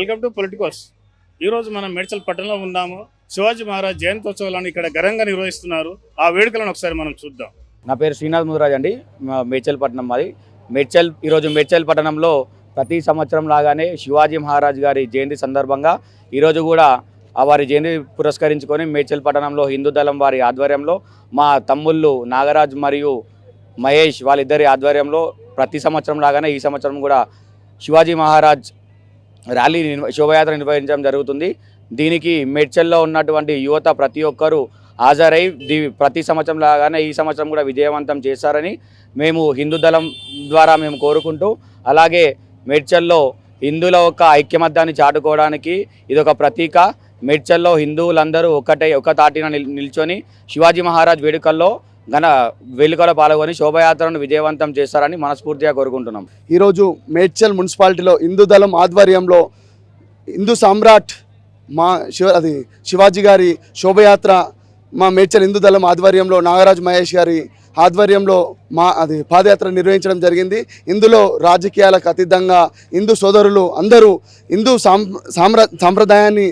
Welcome to Politicos. ఈరోజు మనం మేడ్చల్ పట్టణంలో ఉన్నాము. శివాజీ మహారాజ్ జయంతోత్సవాలను ఇక్కడ ఘనంగా నిర్వహిస్తున్నారు. ఆ వేడుకలను ఒకసారి మనం చూద్దాం. నా పేరు శ్రీనాథ్ ముదిరాజ్ అండి. మేడ్చల్ పట్టణం మాది. ఈరోజు మేడ్చల్ పట్టణంలో ప్రతి సంవత్సరం లాగానే శివాజీ మహారాజ్ గారి జయంతి సందర్భంగా ఈరోజు కూడా వారి జయంతి పురస్కరించుకొని మేడ్చల్ పట్టణంలో హిందూ దళం వారి ఆధ్వర్యంలో మా తమ్ముళ్ళు నాగరాజ్ మరియు మహేష్ వాళ్ళిద్దరి ఆధ్వర్యంలో ప్రతి సంవత్సరం లాగానే ఈ సంవత్సరం కూడా శివాజీ మహారాజ్ ర్యాలీ శోభయాత్ర నిర్వహించడం జరుగుతుంది. దీనికి మేడ్చల్లో ఉన్నటువంటి యువత ప్రతి ఒక్కరూ హాజరై ప్రతి సంవత్సరం లాగానే ఈ సంవత్సరం కూడా విజయవంతం చేశారని మేము హిందూ దళం ద్వారా మేము కోరుకుంటూ, అలాగే మేడ్చల్లో హిందువుల యొక్క ఐక్యమత్యాన్ని చాటుకోవడానికి ఇదొక ప్రతీక. మేడ్చల్లో హిందువులందరూ ఒక తాటిన నిల్చొని శివాజీ మహారాజ్ వేడుకలో పాల్గొని శోభయాత్రను విజయవంతం చేస్తారని మనస్ఫూర్తిగా కోరుకుంటున్నాం. ఈరోజు మేడ్చల్ మున్సిపాలిటీలో హిందూ దళం ఆధ్వర్యంలో హిందూ సామ్రాట్ శివాజీ గారి శోభయాత్ర మా మేడ్చల్ హిందూ దళం ఆధ్వర్యంలో నాగరాజ్ మహేష్ గారి ఆధ్వర్యంలో పాదయాత్ర నిర్వహించడం జరిగింది. ఇందులో రాజకీయాలకు అతీతంగా హిందూ సోదరులు అందరూ హిందూ సాంప్రదాయాన్ని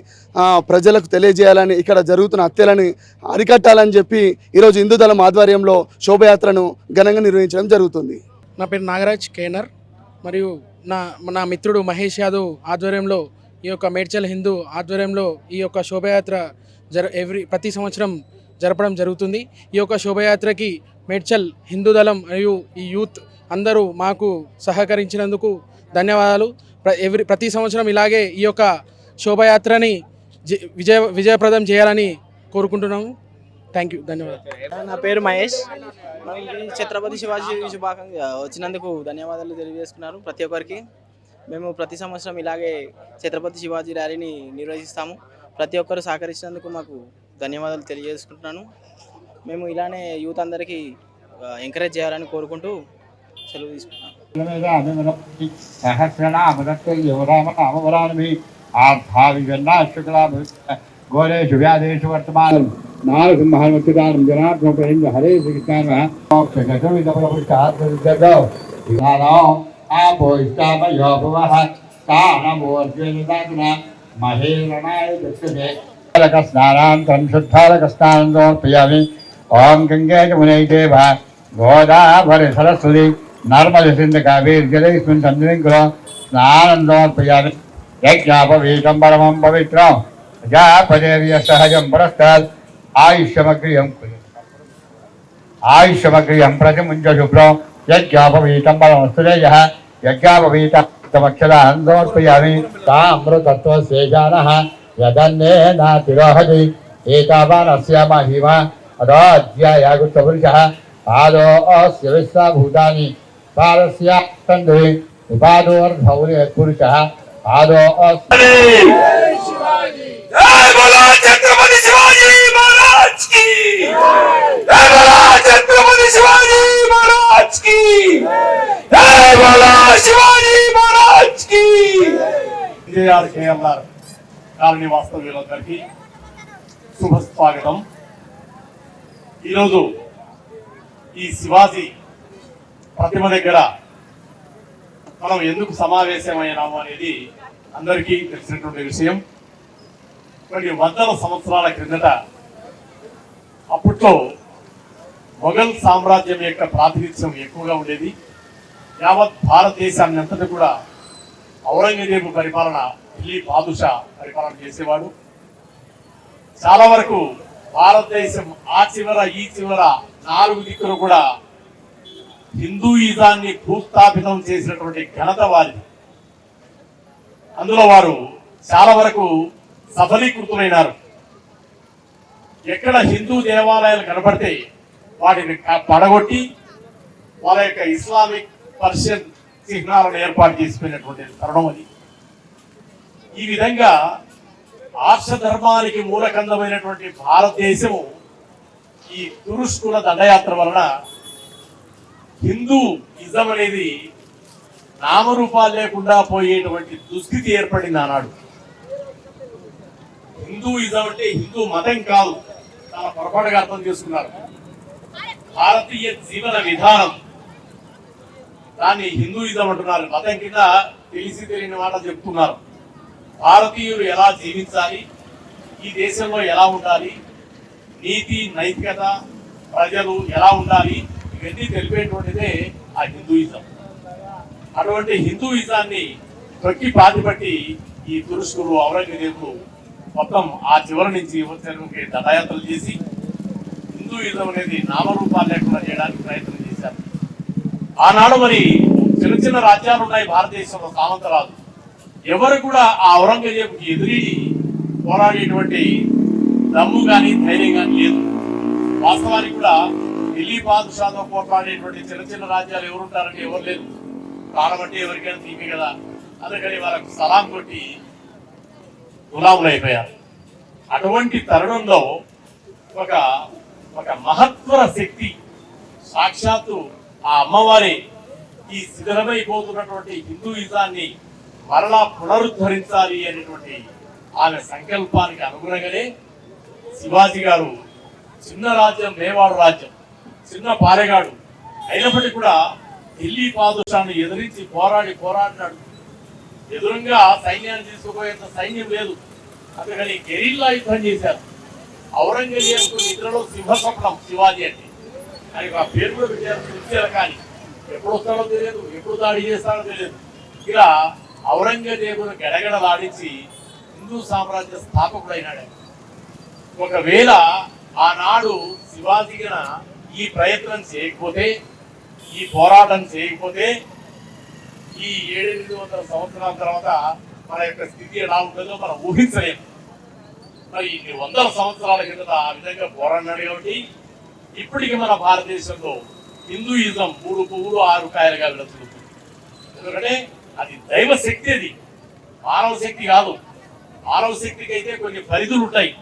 ప్రజలకు తెలియజేయాలని, ఇక్కడ జరుగుతున్న హత్యలని అరికట్టాలని చెప్పి ఈరోజు హిందూ దళం ఆధ్వర్యంలో శోభయాత్రను ఘనంగా నిర్వహించడం జరుగుతుంది. నా పేరు నాగరాజ్ కేనర్ మరియు నా మిత్రుడు మహేష్ యాదవ్ ఆధ్వర్యంలో ఈ యొక్క మేడ్చల్ హిందూ ఆధ్వర్యంలో ఈ యొక్క శోభయాత్ర ప్రతి సంవత్సరం జరపడం జరుగుతుంది. ఈ యొక్క శోభయాత్రకి మేడ్చల్ హిందూ దళం మరియు ఈ యూత్ అందరూ మాకు సహకరించినందుకు ధన్యవాదాలు. ప్రతి సంవత్సరం ఇలాగే ఈ యొక్క శోభయాత్రని విజయప్రదం చేయాలని కోరుకుంటున్నాము. థ్యాంక్ యూ, ధన్యవాదాలు. నా పేరు మహేష్. ఛత్రపతి శివాజీ శుభాకాంక్ష వచ్చినందుకు ధన్యవాదాలు తెలియజేసుకున్నారు ప్రతి ఒక్కరికి. మేము ప్రతి సంవత్సరం ఇలాగే ఛత్రపతి శివాజీ ర్యాలీని నిర్వహిస్తాము. ప్రతి ఒక్కరు సహకరించినందుకు మాకు ధన్యవాదాలు తెలియజేసుకుంటున్నాను. మేము ఇలానే యూత్ అందరికీ ఎంకరేజ్ చేయాలని కోరుకుంటూ సెలవు తీసుకుంటున్నాను. గోరేషు వ్యాధేషు వర్తమానం నారసింహమత్యుదానం జనార్దన హరే శ్రీకృష్ణ आपो इष्टामयो भुवः तानमोर्जनदातुना महेरणाय दक्षिणे स्नानान्तरं शुद्धालकस्नानं समर्पयामि. ॐ गङ्गे यमुने चैव गोदावरि सरस्वती नर्मदे सिन्धु कावेरी जलेऽस्मिन् सन्निधिं कुरु स्नानं समर्पयामि. यज्ञापवीतं परमं पवित्रं प्रजापदेव्य सहजं पुरस्तात् आयुष्यमग्रियं प्रतिमुञ्च शुभ्रं यज्ञापवीतं परमस्तुतेजः यज्ञापवीतमक्षरान् समर्पयामि. ताम्रतत्त्वशेषानः यदन्नेनातिरोहति एतावानस्य महिमा अदोऽध्यायागुप्तपुरुषः पादोऽस्य विश्वभूतानि पादस्य तन्धुः उपादोर्धौर्यपुरुषः पादोऽस्य. जय बोलो छत्रपति शिवाजी महाराज की, जय बोलो छत्रपति शिवाजी महाराज की, जय बोलो शिवाजी महाराज की. కేఎల్ఆర్ కాలనీ వాస్తవ్యులందరికీ శుభ స్వాగతం. ఈరోజు ఈ శివాజీ ప్రతిమ దగ్గర మనం ఎందుకు సమావేశమైనాము అనేది అందరికీ తెలిసినటువంటి విషయం. కొన్ని వందల సంవత్సరాల క్రిందట అప్పట్లో మొఘల్ సామ్రాజ్యం యొక్క ప్రాతినిధ్యం ఎక్కువగా ఉండేది. యావత్ భారతదేశాన్ని అంతటా కూడా ఔరంగజేబు పరిపాలన, ఢిల్లీ బాదుషా పరిపాలన చేసేవాడు. చాలా వరకు భారతదేశం ఆ చివర ఈ చివర 4 దిక్కులు కూడా హిందూయిజాన్ని భూస్థాపితం చేసినటువంటి ఘనత వారిది. అందులో వారు చాలా వరకు సఫలీకృతులైనారు. ఎక్కడ హిందూ దేవాలయాలు కనబడితే వాటిని పడగొట్టి వాళ్ళ యొక్క ఇస్లామిక్ పర్షియన్ చిహ్నాలను ఏర్పాటు చేసిపోయినటువంటి తరుణం అది. ఈ విధంగా ఆర్షధర్మానికి మూలకందమైనటువంటి భారతదేశము ఈ తురుష్కుల దండయాత్ర వలన హిందూ ఇజం అనేది నామరూపాలు లేకుండా పోయేటువంటి దుస్థితి ఏర్పడింది ఆనాడు. హిందూయిజం అంటే హిందూ మతం కాదు, చాలా పొరపాటుగా అర్థం చేసుకున్నారు. భారతీయ జీవన విధానం, దాన్ని హిందూయిజం అంటున్నారు. మతం కింద తెలిసి తెలియని మాట చెప్తున్నారు. భారతీయులు ఎలా జీవించాలి, ఈ దేశంలో ఎలా ఉండాలి, నీతి నైతికత, ప్రజలు ఎలా ఉండాలి, ఇవన్నీ తెలిపేటువంటిదే ఆ హిందూయిజం. అటువంటి హిందూయిజాన్ని తొక్కి పాతిపట్టి ఈ తురుష్కులు ఔరంగజేబులు మొత్తం ఆ చివరి నుంచి వచ్చేందుకు దండయాత్రలు చేసి హిందూయిజం అనేది నామరూపాలు లేకుండా చేయడానికి ప్రయత్నం చేశారు. ఆనాడు మరి చిన్న చిన్న రాజ్యాలు ఉన్నాయి భారతదేశంలో, సామంతరాలు. ఎవరు కూడా ఆ ఔరంగజేబుకి ఎదిరి పోరాడేటువంటి దమ్ము కానీ ధైర్యం కానీ లేదు. వాస్తవానికి కూడా ఢిల్లీ బాదుషాతో పోరాడేటువంటి చిన్న చిన్న రాజ్యాలు ఎవరుంటారంటే ఎవరు లేదు. ప్రాణం అంటే ఎవరికైనా తీపి కదా, అందుకని వాళ్ళకు సలాం కొట్టి గులాములు అయిపోయారు. అటువంటి తరుణంలో ఒక ఒక మహత్వర శక్తి సాక్షాత్తు ఆ అమ్మవారి ఈ శిథిలమైపోతున్నటువంటి హిందూయిజాన్ని మరలా పునరుద్ధరించాలి అనేటువంటి ఆమె సంకల్పానికి అనుగుణంగానే శివాజీ గారు చిన్న రాజ్యం, మేవాడు రాజ్యం, చిన్న పాలెగాడు అయినప్పటికీ కూడా ఢిల్లీ పాదుషాను ఎదిరించి పోరాడినాడు. ఎదురుగా సైన్యాన్ని తీసుకుపోయేంత సైన్యం లేదు. అందుకని గెరిల్లా యుద్ధం చేశారు. ఔరంగజేబుకు నిద్రలో సింహస్వప్నం శివాజీ అంటే, అని ఆ పేరు కూడా పెట్టారు. కానీ ఎప్పుడు వస్తాడో తెలియదు, ఎప్పుడు దాడి చేస్తాడో తెలియదు. ఇలా ఔరంగజేబును గడగడలాడించి హిందూ సామ్రాజ్య స్థాపకుడైనాడు. ఒకవేళ ఆనాడు శివాజీ ఈ ప్రయత్నం చేయకపోతే, ఈ పోరాటం చేయకపోతే, ఈ 700-800 సంవత్సరాల తర్వాత మన యొక్క స్థితి ఎలా ఉంటుందో మనం ఊహించలేము. మరి ఇన్ని 100 సంవత్సరాల కిందట ఆ విధంగా పోరాడినాడు కాబట్టి ఇప్పటికీ మన భారతదేశంలో హిందూయిజం 3 పువ్వులు 6 కాయలుగా విడచుకుంటుంది. ఎందుకంటే అది దైవ శక్తి, అది మానవ శక్తి కాదు. మానవ శక్తికి అయితే కొన్ని పరిధులు ఉంటాయి,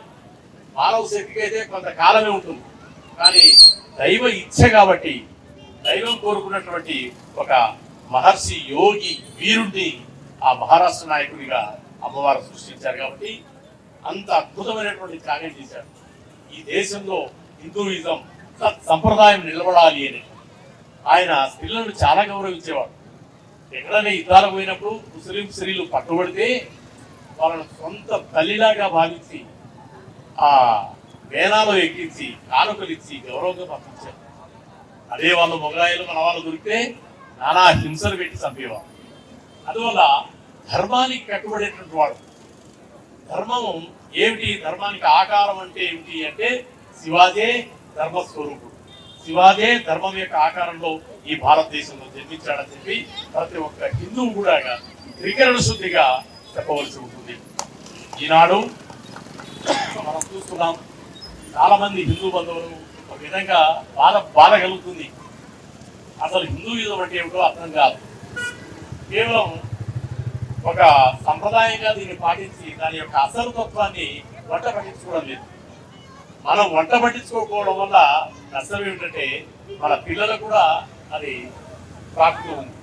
మానవ శక్తికి అయితే కొంతకాలమే ఉంటుంది. కానీ దైవ ఇచ్ఛ కాబట్టి దైవం కోరుకున్నటువంటి ఒక మహర్షి యోగి వీరుణ్ణి ఆ మహారాష్ట్ర నాయకుడిగా అమ్మవారు సృష్టించారు. కాబట్టి అంత అద్భుతమైనటువంటి త్యాగం చేశాడు. ఈ దేశంలో హిందూయిజం సంప్రదాయం నిలబడాలి అని ఆయన స్త్రీలను చాలా గౌరవించేవాడు. ఎక్కడైనా యుద్ధాలకు పోయినప్పుడు ముస్లిం స్త్రీలు పట్టుబడితే వాళ్ళను సొంత తల్లిలాగా భావించి ఆ వేనాలో ఎక్కించి కానుకలు ఇచ్చి గౌరవంగా పంపించారు. అదే వాళ్ళు మొగాయిలు మన వాళ్ళు దొరికితే నానా హింసలు పెట్టి చంపేవాడు. అందువల్ల ధర్మానికి కట్టుబడేటువంటి వాడు. ధర్మము ఏమిటి, ధర్మానికి ఆకారం అంటే ఏమిటి అంటే శివాజే ధర్మస్వరూపుడు. శివాజే ధర్మం యొక్క ఆకారంలో ఈ భారతదేశంలో జన్మించాడని చెప్పి ప్రతి ఒక్క హిందువు కూడా త్రికరణ శుద్ధిగా చెప్పవలసి ఉంటుంది. ఈనాడు మనం చూస్తున్నాం, చాలా మంది హిందూ బంధువులు ఒక విధంగా బాధ కలుగుతుంది. అసలు హిందూయిజం అంటే ఏమిటో అర్థం కాదు. కేవలం ఒక సంప్రదాయంగా దీన్ని పాటించి దాని యొక్క అసలు తత్వాన్ని వంట పట్టించుకోవడం లేదు. మనం వంట పట్టించుకోకపోవడం వల్ల నష్టం ఏమిటంటే మన పిల్లలకు కూడా అది ప్రాప్తి ఉంది.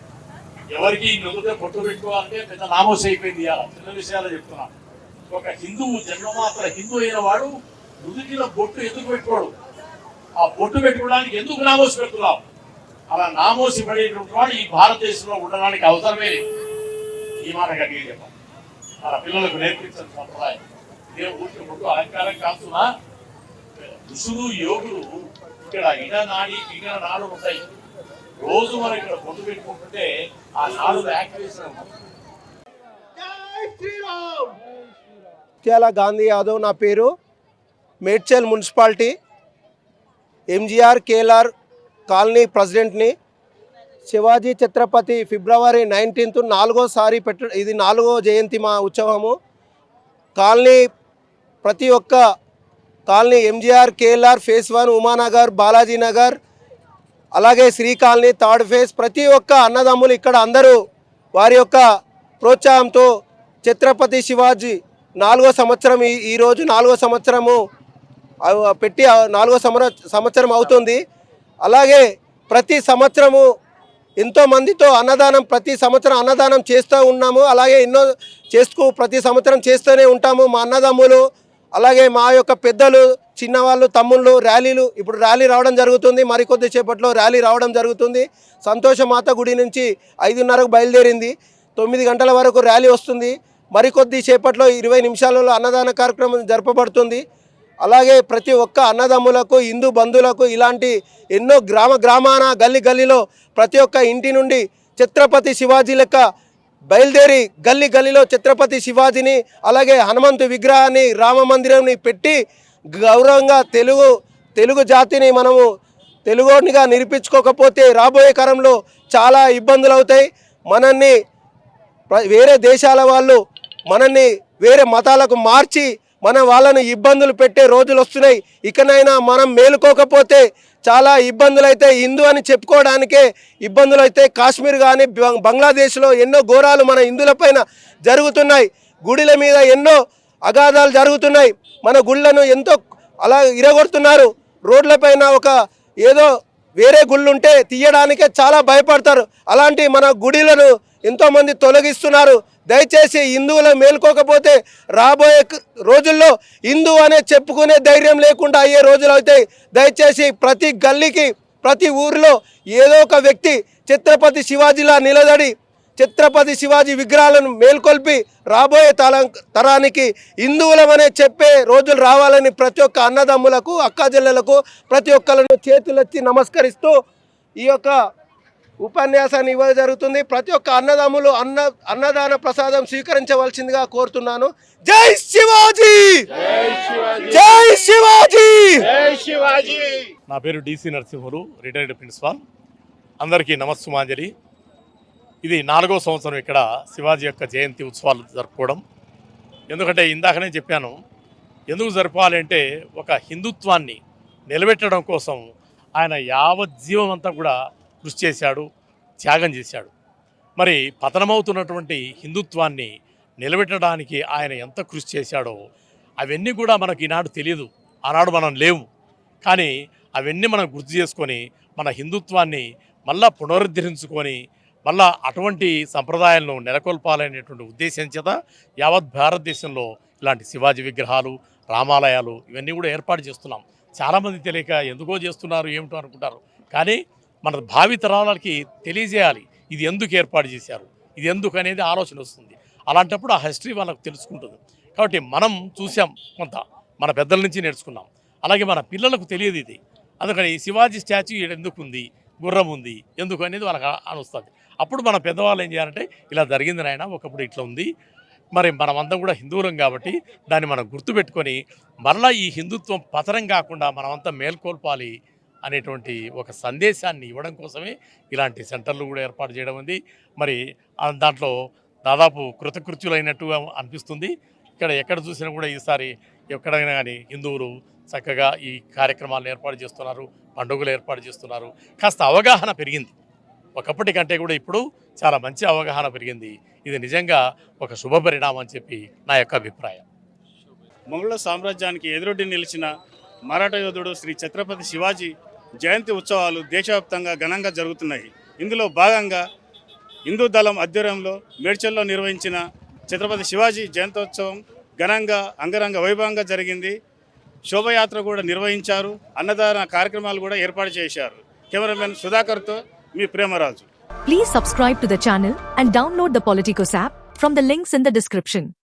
ఎవరికి నువ్వుతే పొట్టు పెట్టుకోవాలంటే పెద్ద నామోష అయిపోయింది. అలా చిన్న విషయాలు చెప్తున్నాను. ఒక హిందువు జన్మమాత్ర హిందూ అయిన వాడు నుదుటిలో బొట్టు ఎందుకు పెట్టుకోడు? ఆ బొట్టు పెట్టుకోవడానికి ఎందుకు నామోషి పెడుతున్నావు? అలా నామోషి పడేటువంటి వాడు ఈ భారతదేశంలో ఉండడానికి అవసరమే లేదు. ఈ మాట గట్టిగా చెప్పాలి. మన పిల్లలకు నేర్పించిన సంప్రదాయం ఇదే. ఊరికి బొట్టు అలంకారం కాస్తున్నా ఋషులు యోగులు ఇక్కడ ఇడనాడి పింగళ నాడు ఉంటాయి. రోజు మనం ఇక్కడ బొట్టు పెట్టుకుంటుంటే ఆ నాడు యాక్టివేషన్ ముత్యాల గాంధీ యాదవ్ నా పేరు. Medchal municipality MGR KLR colony ప్రెసిడెంట్ని. శివాజీ ఛత్రపతి ఫిబ్రవరి 19th 4వ ఇది 4వ జయంతి మా ఉత్సవము. కాలనీ ప్రతి ఒక్క colony MGR KLR phase 1 Umanagar Balaji Nagar అలాగే శ్రీ కాలనీ 3rd ఫేజ్ ప్రతి ఒక్క అన్నదమ్ములు ఇక్కడ అందరూ వారి యొక్క ప్రోత్సాహంతో ఛత్రపతి శివాజీ 4వ సంవత్సరం ఈరోజు 4వ సంవత్సరము పెట్టి 4వ సంవత్సరం అవుతుంది. అలాగే ప్రతి సంవత్సరము ఎంతోమందితో అన్నదానం ప్రతి సంవత్సరం అన్నదానం చేస్తూ ఉన్నాము. అలాగే ఎన్నో ప్రతి సంవత్సరం చేస్తూనే ఉంటాము. మా అన్నదమ్ములు అలాగే మా యొక్క పెద్దలు చిన్నవాళ్ళు తమ్ముళ్ళు ర్యాలీలు ఇప్పుడు ర్యాలీ రావడం జరుగుతుంది. మరికొద్ది సేపట్లో ర్యాలీ రావడం జరుగుతుంది. సంతోషమాత గుడి నుంచి 5:30కు బయలుదేరింది. 9 గంటల వరకు ర్యాలీ వస్తుంది. మరికొద్ది సేపట్లో 20 నిమిషాలలో అన్నదాన కార్యక్రమం జరపబడుతుంది. అలాగే ప్రతి ఒక్క అన్నదమ్ములకు హిందూ బంధువులకు ఇలాంటి ఎన్నో గ్రామాన గల్లీ గల్లీలో ప్రతి ఒక్క ఇంటి నుండి ఛత్రపతి శివాజీ లెక్క బయలుదేరి గల్లీలో ఛత్రపతి శివాజీని అలాగే హనుమంతు విగ్రహాన్ని రామ మందిరాన్ని పెట్టి గౌరవంగా తెలుగు జాతిని మనము తెలుగునిగా నిరూపించుకోకపోతే రాబోయే కాలంలో చాలా ఇబ్బందులు అవుతాయి. మనల్ని వేరే దేశాల వాళ్ళు మనల్ని వేరే మతాలకు మార్చి మన వాళ్ళని ఇబ్బందులు పెట్టే రోజులు వస్తున్నాయి. ఇకనైనా మనం మేలుకోకపోతే చాలా ఇబ్బందులు అయితే హిందూ అని చెప్పుకోవడానికే ఇబ్బందులు అయితే కాశ్మీర్ కానీ బంగ్లాదేశ్లో ఎన్నో ఘోరాలు మన హిందువులపైన జరుగుతున్నాయి. గుడిల మీద ఎన్నో అగాధాలు జరుగుతున్నాయి. మన గుళ్ళను ఎంతో అలా ఇరగొడుతున్నారు. రోడ్లపైన ఒక ఏదో వేరే గుళ్ళు ఉంటే తీయడానికే చాలా భయపడతారు. అలాంటి మన గుడిలను ఎంతోమంది తొలగిస్తున్నారు. దయచేసి హిందువులు మేల్కోకపోతే రాబోయే రోజుల్లో హిందూ అనే చెప్పుకునే ధైర్యం లేకుండా అయ్యే రోజులు అవుతాయి. దయచేసి ప్రతి గల్లీకి ప్రతి ఊరిలో ఏదో ఒక వ్యక్తి ఛత్రపతి శివాజీలా నిలబడి ఛత్రపతి శివాజీ విగ్రహాలను మేల్కొల్పి రాబోయే తరానికి హిందువులమనే చెప్పే రోజులు రావాలని ప్రతి ఒక్క అన్నదమ్ములకు అక్కాచెల్లెలకు ప్రతి ఒక్కరిని చేతులెత్తి నమస్కరిస్తూ ఈ యొక్క ఉపన్యాసాన్ని ఇవ్వడం జరుగుతుంది. ప్రతి ఒక్క అన్నదమ్ములు అన్నదాన ప్రసాదం స్వీకరించవలసిందిగా కోరుతున్నాను. జై శివాజీ, జై శివాజీ. నా పేరు డిసి నరసింహులు, రిటైర్డ్ ప్రిన్సిపాల్. అందరికీ నమస్సుమాంజలి. ఇది 4వ సంవత్సరం ఇక్కడ శివాజీ యొక్క జయంతి ఉత్సవాలు జరుపుకోవడం. ఎందుకంటే ఇందాకనే చెప్పాను, ఎందుకు జరపాలంటే ఒక హిందుత్వాన్ని నిలబెట్టడం కోసం ఆయన యావజ్జీవం అంతా కూడా కృషి చేశాడు, త్యాగం చేశాడు. మరి పతనమవుతున్నటువంటి హిందుత్వాన్ని నిలబెట్టడానికి ఆయన ఎంత కృషి చేశాడో అవన్నీ కూడా మనకి ఈనాడు తెలియదు, ఆనాడు మనం లేవు. కానీ అవన్నీ మనం గుర్తు చేసుకొని మన హిందుత్వాన్ని మళ్ళా పునరుద్ధరించుకొని మళ్ళా అటువంటి సంప్రదాయాలను నెలకొల్పాలనేటువంటి ఉద్దేశం చేత యావత్ భారతదేశంలో ఇలాంటి శివాజీ విగ్రహాలు, రామాలయాలు ఇవన్నీ కూడా ఏర్పాటు చేస్తున్నాం. చాలామంది తెలియక ఎందుకో చేస్తున్నారు ఏమిటో అనుకుంటారు. కానీ మన భావి తరాలకి తెలియజేయాలి ఇది ఎందుకు ఏర్పాటు చేశారు, ఇది ఎందుకు అనేది ఆలోచన వస్తుంది. అలాంటప్పుడు ఆ హిస్టరీ వాళ్ళకు తెలుసుకుంటుంది. కాబట్టి మనం చూసాం, కొంత మన పెద్దల నుంచి నేర్చుకున్నాం. అలాగే మన పిల్లలకు తెలియదు ఇది. అందుకని శివాజీ స్టాచ్యూ ఎందుకు ఉంది, గుర్రం ఉంది ఎందుకు అనేది వాళ్ళకి అనుస్తుంది. అప్పుడు మన పెద్దవాళ్ళు ఏం చేయాలంటే ఇలా జరిగింది నాయన, ఒకప్పుడు ఇట్లా ఉంది, మరి మనమంతా కూడా హిందువులం కాబట్టి దాన్ని మనం గుర్తుపెట్టుకొని మరలా ఈ హిందుత్వం పతనం కాకుండా మనమంతా మేల్కొల్పాలి అనేటువంటి ఒక సందేశాన్ని ఇవ్వడం కోసమే ఇలాంటి సెంటర్లు కూడా ఏర్పాటు చేయడం ఉంది. మరి దాంట్లో దాదాపు కృతకృత్యులైనట్టుగా అనిపిస్తుంది. ఇక్కడ ఎక్కడ చూసినా కూడా ఈసారి ఎక్కడైనా కానీ హిందువులు చక్కగా ఈ కార్యక్రమాలను ఏర్పాటు చేస్తున్నారు, పండుగలు ఏర్పాటు చేస్తున్నారు. కాస్త అవగాహన పెరిగింది, ఒకప్పటి కంటే కూడా ఇప్పుడు చాలా మంచి అవగాహన పెరిగింది. ఇది నిజంగా ఒక శుభ పరిణామం అని చెప్పి నా యొక్క అభిప్రాయం. మొఘల సామ్రాజ్యానికి ఎదురొడ్డి నిలిచిన మరాఠా యోధుడు శ్రీ ఛత్రపతి శివాజీ జయంతి ఉత్సవాలు దేశవ్యాప్తంగా ఘనంగా జరుగుతున్నాయి. ఇందులో భాగంగా హిందూ దళం ఆధ్వర్యంలో మేడ్చల్లో నిర్వహించిన ఛత్రపతి శివాజీ జయంతోత్సవం ఘనంగా అంగరంగ వైభవంగా జరిగింది. శోభయాత్ర కూడా నిర్వహించారు, అన్నదాన కార్యక్రమాలు కూడా ఏర్పాటు చేశారు. కెమెరామెన్ సుధాకర్తో మీ Premaraju. Please subscribe to the channel and download the Politicos app from the links in the description.